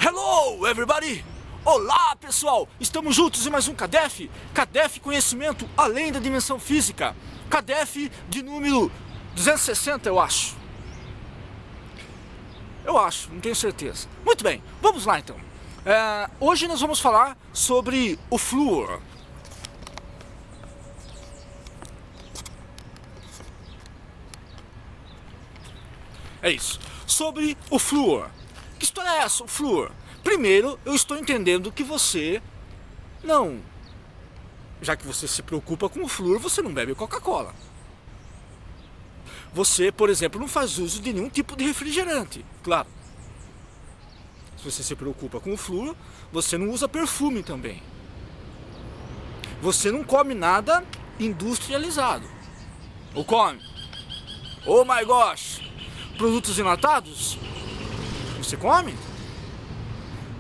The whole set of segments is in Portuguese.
Hello, everybody! Olá, pessoal! Estamos juntos em mais um CADEF. CADEF Conhecimento Além da Dimensão Física. CADEF de número 260, eu acho. Não tenho certeza. Muito bem, vamos lá então. Hoje nós vamos falar sobre o flúor. É isso, sobre o flúor. Que história é essa, o flúor? Primeiro, eu estou entendendo que você não... Já que você se preocupa com o flúor, você não bebe Coca-Cola. Você, por exemplo, não faz uso de nenhum tipo de refrigerante, claro. Se você se preocupa com o flúor, você não usa perfume também. Você não come nada industrializado. Ou come? Oh my gosh! Produtos enlatados? Você come?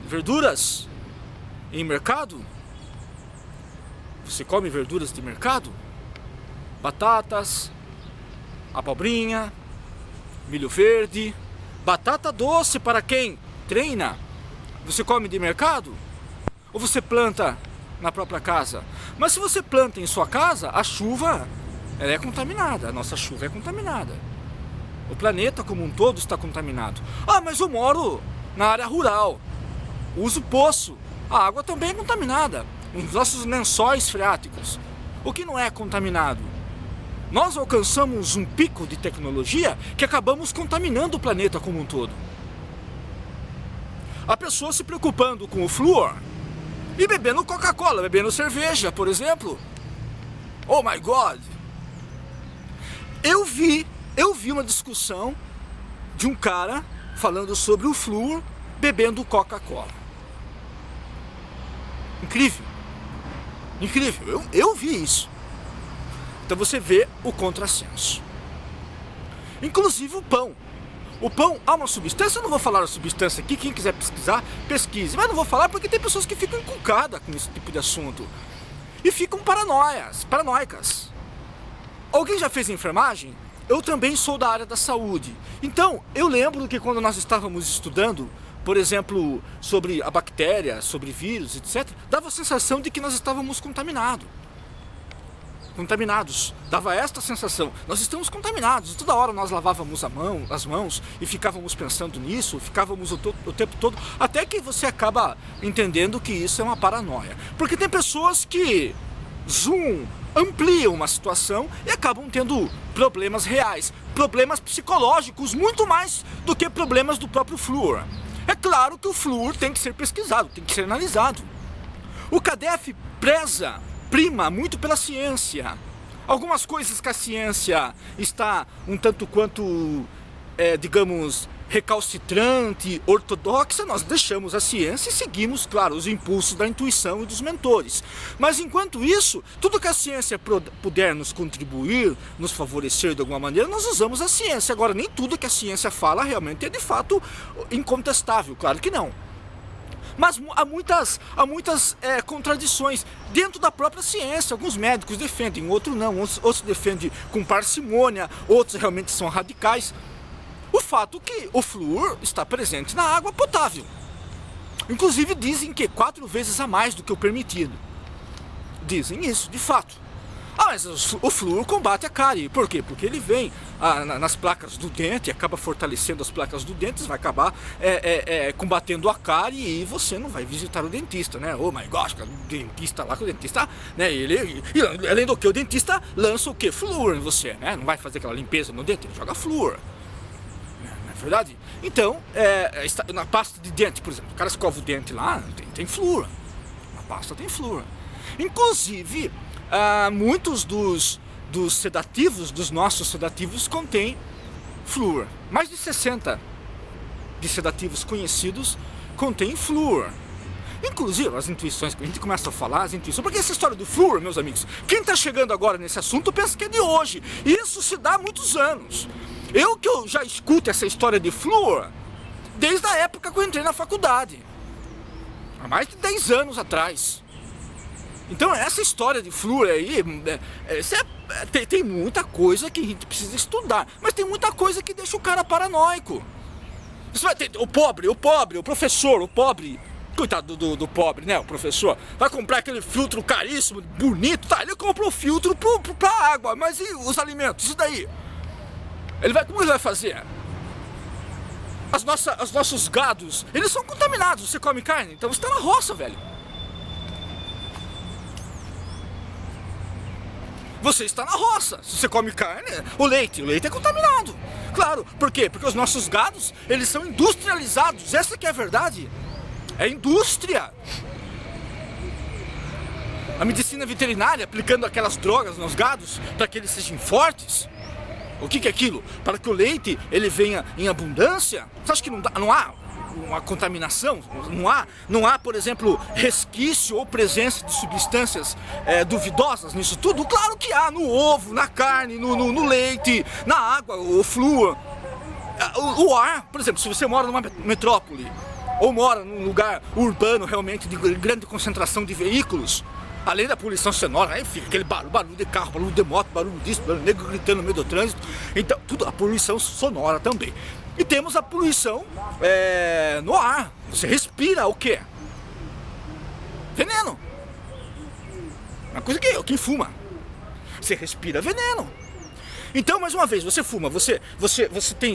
Verduras em mercado? Você come verduras de mercado? Batatas, abobrinha, milho verde, batata doce para quem treina. Você come de mercado? Ou você planta na própria casa? Mas se você planta em sua casa, a chuva ela é contaminada, a nossa chuva é contaminada. O planeta como um todo está contaminado. Ah, mas eu moro na área rural, uso poço, a água também é contaminada. Os nossos lençóis freáticos, o que não é contaminado? Nós alcançamos um pico de tecnologia que acabamos contaminando o planeta como um todo. A pessoa se preocupando com o flúor e bebendo Coca-Cola, bebendo cerveja, por exemplo. Oh my God! Eu vi uma discussão de um cara falando sobre o flúor bebendo Coca-Cola. Incrível. Incrível. Eu vi isso. Então você vê o contrassenso. Inclusive o pão. O pão há uma substância, eu não vou falar a substância aqui, quem quiser pesquisar, pesquise. Mas não vou falar porque tem pessoas que ficam encucadas com esse tipo de assunto. E ficam paranoicas. Alguém já fez enfermagem? Eu também sou da área da saúde. Então, eu lembro que quando nós estávamos estudando, por exemplo, sobre a bactéria, sobre vírus, etc., dava a sensação de que nós estávamos contaminados. Dava esta sensação. Nós estamos contaminados. Toda hora nós lavávamos as mãos e ficávamos pensando nisso, ficávamos o tempo todo, até que você acaba entendendo que isso é uma paranoia. Porque tem pessoas que ampliam uma situação e acabam tendo problemas reais, problemas psicológicos, muito mais do que problemas do próprio flúor. É claro que o flúor tem que ser pesquisado, tem que ser analisado. O CADEF prima muito pela ciência. Algumas coisas que a ciência está um tanto quanto, digamos, recalcitrante, ortodoxa, nós deixamos a ciência e seguimos, claro, os impulsos da intuição e dos mentores. Mas enquanto isso, tudo que a ciência puder nos contribuir, nos favorecer de alguma maneira, nós usamos a ciência. Agora, nem tudo que a ciência fala realmente é de fato incontestável, claro que não. Mas há muitas contradições dentro da própria ciência. Alguns médicos defendem, outros não, outros defendem com parcimônia, outros realmente são radicais. O fato que o flúor está presente na água potável. Inclusive dizem que 4 vezes a mais do que o permitido. Dizem isso, de fato. Ah, mas o flúor combate a cárie. Por quê? Porque ele vem nas placas do dente, acaba fortalecendo as placas do dente, vai acabar combatendo a cárie e você não vai visitar o dentista, né? Oh my gosh, o dentista lá, que o dentista, né? E além do que, o dentista lança o quê? Flúor em você, né? Não vai fazer aquela limpeza no dente, ele joga flúor. Verdade? Então, na pasta de dente, por exemplo, o cara escova o dente lá, tem flúor. Na pasta tem flúor. Inclusive, muitos dos sedativos, dos nossos sedativos, contêm flúor. Mais de 60 de sedativos conhecidos contêm flúor. Inclusive, as intuições, que a gente começa a falar, as intuições, porque essa história do flúor, meus amigos, quem está chegando agora nesse assunto pensa que é de hoje. Isso se dá há muitos anos. Eu já escuto essa história de flúor desde a época que eu entrei na faculdade, há mais de 10 anos atrás. Então essa história de flúor aí, tem muita coisa que a gente precisa estudar, mas tem muita coisa que deixa o cara paranoico. Você vai ter o professor, o pobre, coitado do pobre, né, o professor, vai comprar aquele filtro caríssimo, bonito, tá, ele compra o filtro pra água, mas e os alimentos, e daí? Como ele vai fazer? Os nossos gados, eles são contaminados, você come carne, então você tá na roça, velho. Você está na roça, se você come carne, o leite é contaminado. Claro, por quê? Porque os nossos gados, eles são industrializados, essa que é a verdade. É indústria. A medicina veterinária aplicando aquelas drogas nos gados para que eles sejam fortes. O que é aquilo? Para que o leite ele venha em abundância? Você acha que não há uma contaminação? Não há, por exemplo, resquício ou presença de substâncias duvidosas nisso tudo? Claro que há, no ovo, na carne, no leite, na água, o flúor. O ar, por exemplo, se você mora numa metrópole ou mora num lugar urbano realmente de grande concentração de veículos, além da poluição sonora, aí fica aquele barulho de carro, barulho de moto, barulho disso, barulho de negro gritando no meio do trânsito. Então, tudo a poluição sonora também. E temos a poluição no ar. Você respira o quê? Veneno. Uma coisa que quem fuma. Você respira veneno. Então, mais uma vez, você fuma, você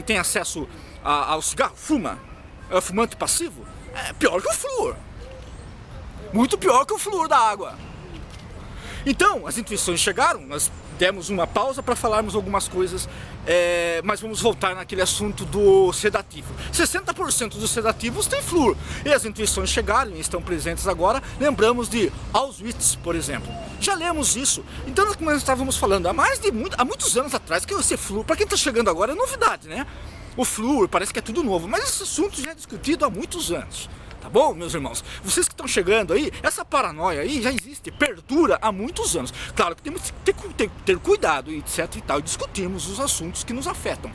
tem acesso ao cigarro, fuma. É fumante passivo? É pior que o flúor. Muito pior que o flúor da água. Então, as intuições chegaram, nós demos uma pausa para falarmos algumas coisas, mas vamos voltar naquele assunto do sedativo. 60% dos sedativos tem flúor, e as intuições chegaram e estão presentes agora. Lembramos de Auschwitz, por exemplo. Já lemos isso. Então, como nós estávamos falando, há muitos anos atrás, que esse flúor, para quem está chegando agora, é novidade, né? O flúor parece que é tudo novo, mas esse assunto já é discutido há muitos anos. Tá bom, meus irmãos? Vocês que estão chegando aí, essa paranoia aí já existe, perdura há muitos anos. Claro que temos que ter cuidado, etc e tal, e discutirmos os assuntos que nos afetam.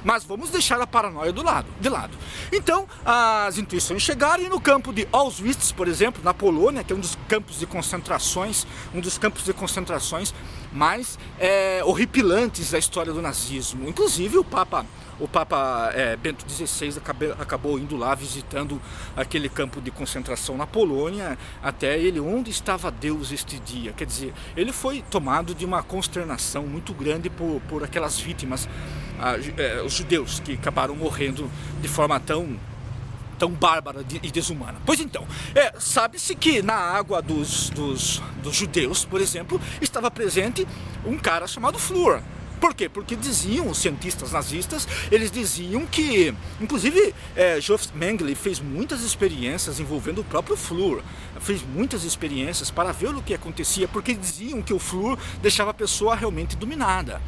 Mas vamos deixar a paranoia de lado. Então, as intuições chegaram e no campo de Auschwitz, por exemplo, na Polônia, que é um dos campos de concentrações mais horripilantes da história do nazismo. Inclusive o Papa Bento XVI acabou indo lá visitando aquele campo de concentração na Polônia, até ele, onde estava Deus este dia? Quer dizer, ele foi tomado de uma consternação muito grande por aquelas vítimas, os judeus que acabaram morrendo de forma tão bárbara e desumana. Pois então, sabe-se que na água dos judeus, por exemplo, estava presente um cara chamado flúor. Por quê? Porque diziam, os cientistas nazistas, eles diziam que, inclusive, Joseph Mengele fez muitas experiências envolvendo o próprio flúor, fez muitas experiências para ver o que acontecia, porque diziam que o flúor deixava a pessoa realmente dominada.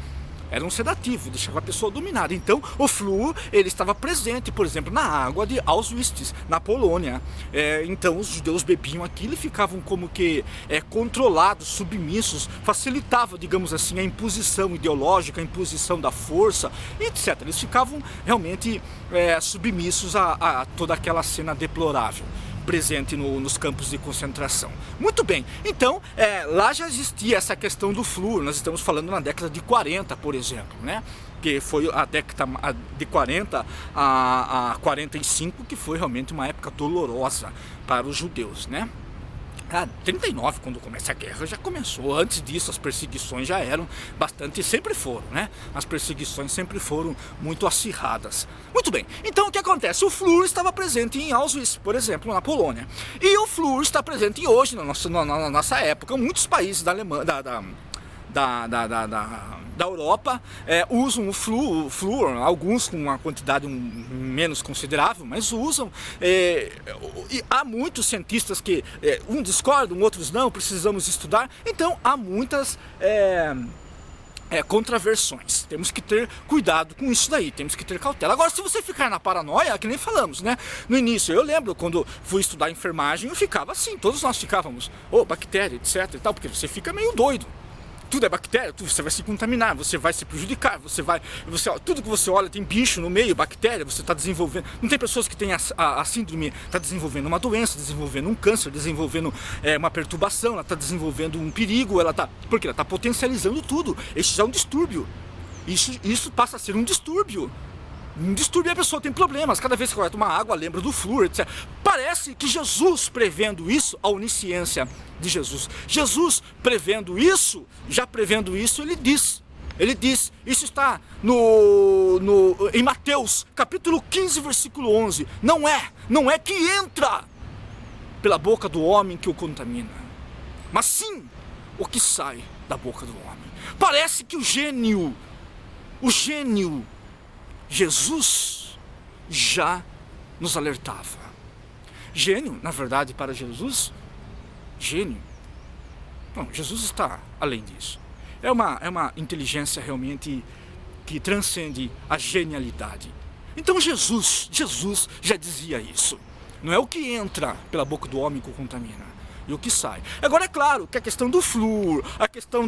Era um sedativo, deixava a pessoa dominada. Então, o flúor, ele estava presente, por exemplo, na água de Auschwitz, na Polônia. Então, os judeus bebiam aquilo e ficavam como que controlados, submissos. Facilitava, digamos assim, a imposição ideológica, a imposição da força, etc. Eles ficavam realmente submissos a toda aquela cena deplorável presente nos campos de concentração. Muito bem, então lá já existia essa questão do flúor. Nós estamos falando na década de 40, por exemplo, né? Que foi a década de 40 a 45, que foi realmente uma época dolorosa para os judeus, né? 39, quando começa a guerra, já começou. Antes disso, as perseguições já eram bastante, sempre foram, né? As perseguições sempre foram muito acirradas. Muito bem, então o que acontece? O flúor estava presente em Auschwitz, por exemplo, na Polônia. E o flúor está presente hoje, na nossa época, muitos países da Alemanha, da Europa usam o flúor, alguns com uma quantidade menos considerável, mas usam. E há muitos cientistas que discordam, outros não, precisamos estudar. Então há muitas contraversões. Temos que ter cuidado com isso daí, temos que ter cautela. Agora, se você ficar na paranoia, que nem falamos, né? No início, eu lembro quando fui estudar enfermagem, eu ficava assim, todos nós ficávamos, bactéria, etc e tal, porque você fica meio doido. Tudo é bactéria, você vai se contaminar, você vai se prejudicar, tudo que você olha tem bicho no meio, bactéria, você está desenvolvendo. Não tem pessoas que têm a síndrome, está desenvolvendo uma doença, desenvolvendo um câncer, desenvolvendo uma perturbação, ela está desenvolvendo um perigo, porque ela está potencializando tudo. Isso já é um distúrbio. Isso passa a ser um distúrbio um distúrbio e a pessoa tem problemas. Cada vez que vai tomar água, lembra do flúor, etc. Parece que Jesus prevendo isso, a onisciência de Jesus. Jesus prevendo isso, já prevendo isso, ele diz, isso está em Mateus, capítulo 15, versículo 11. Não é que entra pela boca do homem que o contamina, mas sim o que sai da boca do homem. Parece que o gênio, Jesus já nos alertava. Gênio, na verdade, para Jesus, Jesus está além disso. É uma inteligência realmente que transcende a genialidade. Então Jesus já dizia isso. Não é o que entra pela boca do homem que o contamina, e o que sai. Agora é claro que a questão do flúor, a questão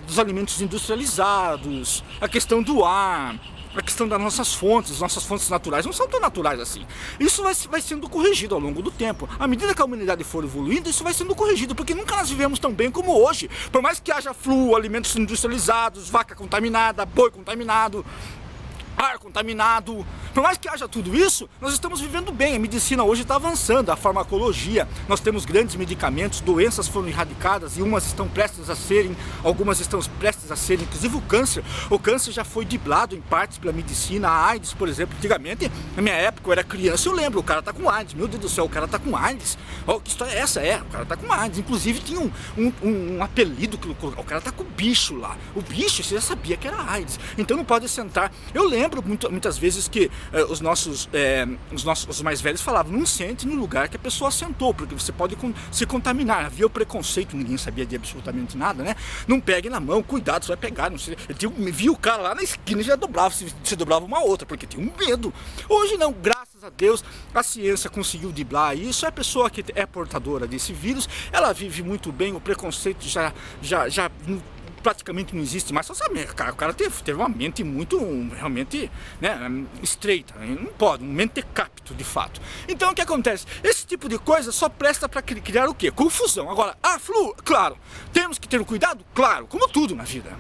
dos alimentos industrializados, a questão do ar, a questão das nossas fontes naturais não são tão naturais assim. Isso vai sendo corrigido ao longo do tempo. À medida que a humanidade for evoluindo, isso vai sendo corrigido, porque nunca nós vivemos tão bem como hoje. Por mais que haja flúor, alimentos industrializados, vaca contaminada, boi contaminado, ar contaminado, por mais que haja tudo isso, nós estamos vivendo bem. A medicina hoje está avançando, a farmacologia, nós temos grandes medicamentos, doenças foram erradicadas e algumas estão prestes a serem, inclusive o câncer já foi driblado em partes pela medicina. A AIDS, por exemplo, antigamente, na minha época, eu era criança, eu lembro, o cara tá com AIDS, meu Deus do céu, o cara tá com AIDS, que história é essa? O cara tá com AIDS, inclusive tinha um apelido, que o cara tá com o bicho lá, o bicho, você já sabia que era AIDS, então não pode sentar. Eu lembro muitas vezes que os mais velhos falavam, não sente no lugar que a pessoa sentou, porque você pode se contaminar. Havia o preconceito, ninguém sabia de absolutamente nada, né? Não pegue na mão, cuidado, você vai pegar, não sei. Eu vi o cara lá na esquina e já dobrava, se dobrava uma outra, porque tinha um medo. Hoje não, graças a Deus, a ciência conseguiu driblar isso. A pessoa que é portadora desse vírus, ela vive muito bem, o preconceito já praticamente não existe mais. Só sabe, cara, o cara teve uma mente muito, realmente, né, estreita, não pode, um mentecapto de fato. Então o que acontece? Esse tipo de coisa só presta para criar o quê? Confusão. Agora, flúor, claro, temos que ter cuidado? Claro, como tudo na vida.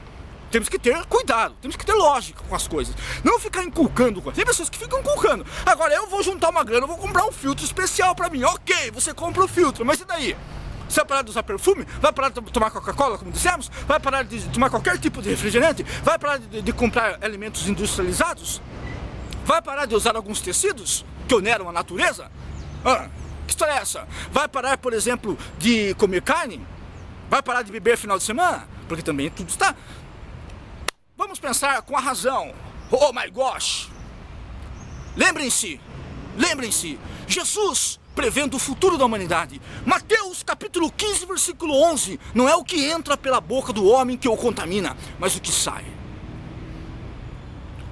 Temos que ter cuidado, temos que ter lógica com as coisas. Não ficar inculcando coisas. Tem pessoas que ficam inculcando. Agora eu vou juntar uma grana, eu vou comprar um filtro especial para mim. Ok, você compra o filtro, mas e daí? Você vai parar de usar perfume? Vai parar de tomar Coca-Cola, como dissemos? Vai parar de tomar qualquer tipo de refrigerante? Vai parar de comprar alimentos industrializados? Vai parar de usar alguns tecidos que oneram a natureza? Que história é essa? Vai parar, por exemplo, de comer carne? Vai parar de beber final de semana? Porque também tudo está... Vamos pensar com a razão. Oh my gosh! Lembrem-se, Jesus prevendo o futuro da humanidade. Mateus capítulo 15, versículo 11. Não é o que entra pela boca do homem que o contamina, mas o que sai.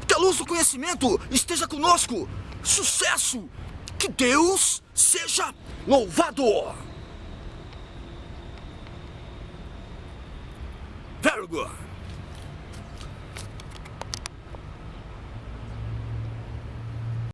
Que a luz do conhecimento esteja conosco. Sucesso! Que Deus seja louvado! Very good.